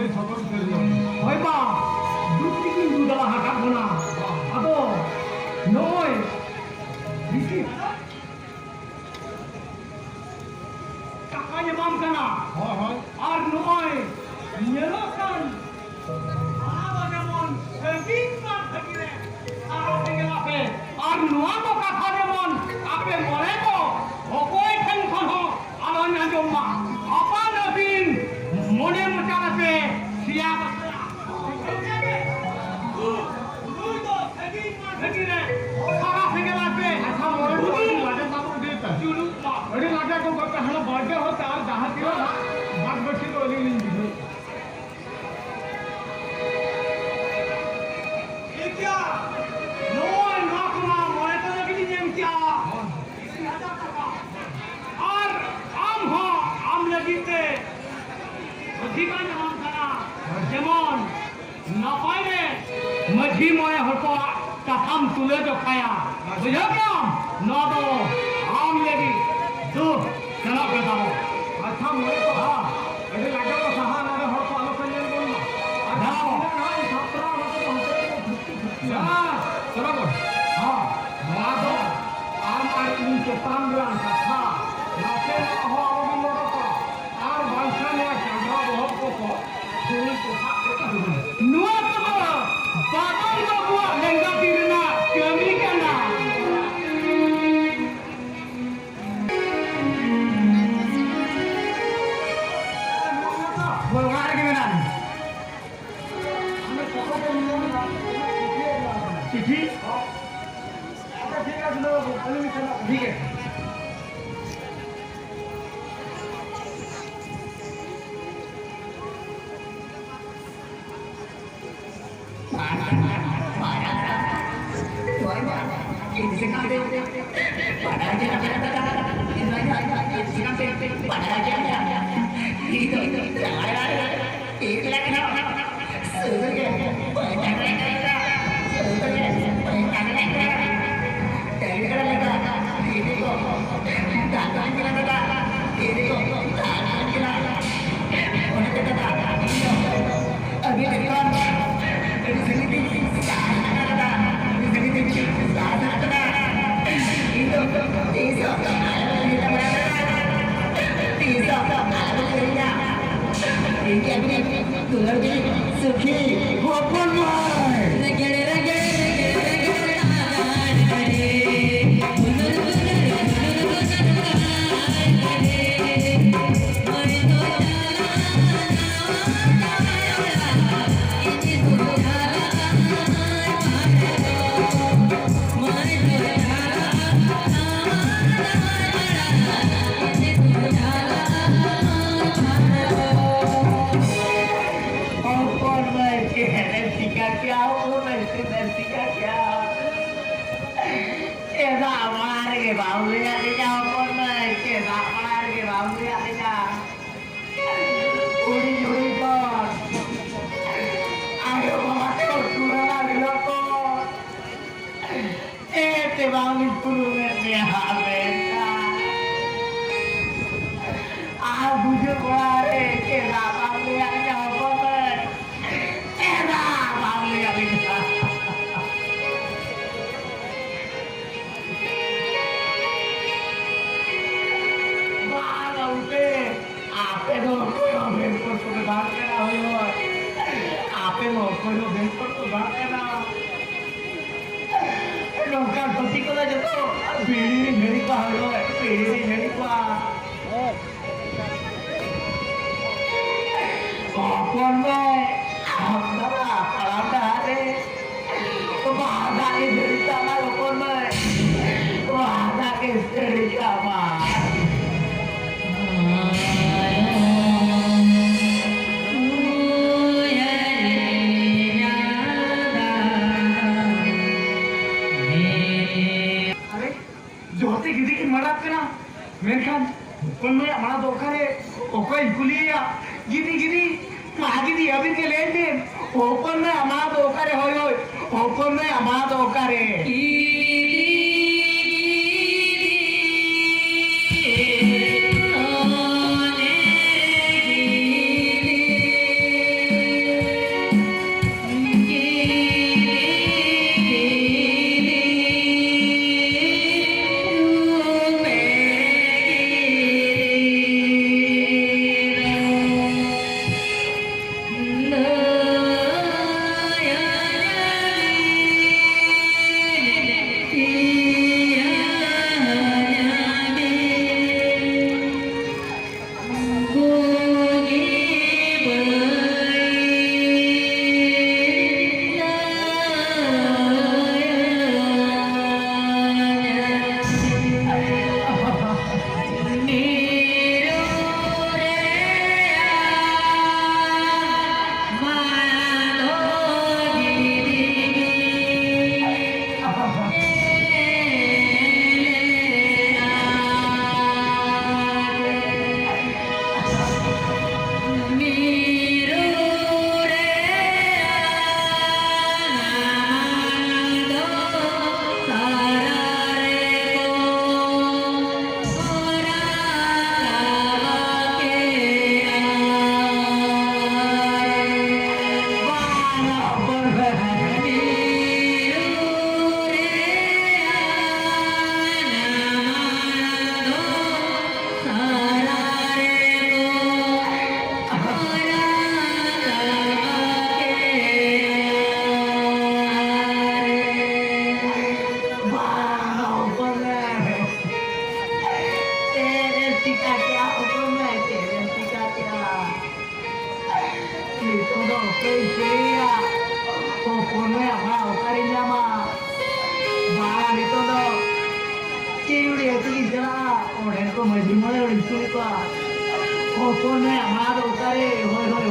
Hoy ba, duti kin dudala hakak guna. Ado, noy, disi. Kakaknya mam kana. Ar noy, nyelokan. Apa jamon, heging man hegire. Aro tinggal ape. Ar noa mo kakaknya mon, ape mole mo. Okoi thang khon ho, alo nyajom ma. Apa nabin, mone mo chalape. Siapa? যেমন না পাইলে মঝি ময়ে হতো কাম তুলে তো খায়া বুঝো কেমন নদ আম লেবি দু চলো পেতাবো আচ্ছা ময়ে তো হ্যাঁ এটা লাগে তো সাহা লাগে হতো আলোচনা নিয়ে বল না দাও ছাত্র আমাকে হ্যাঁ চলো বল হ্যাঁ নদ আম আর ইন চেতান রান কথা নাতে না হো আবি লোক আর ভাষা নিয়ে চাঁদা বহুত কো Nuwa ko babang ko buat lengkap dirina kami kana. Boleh ada gimana? Cici? Ada tiga dulu, kalau misalnya tiga. Suki, hopon ᱢᱟᱹᱡᱷᱤ ᱢᱚᱬᱮ ᱦᱚᱲ ᱤᱥᱠᱩᱞ ᱠᱚᱣᱟ ᱦᱚᱯᱚᱱᱮ ᱟᱢᱟᱫ ᱚᱠᱟᱨᱮ ᱦᱳᱭ ᱦᱳᱭ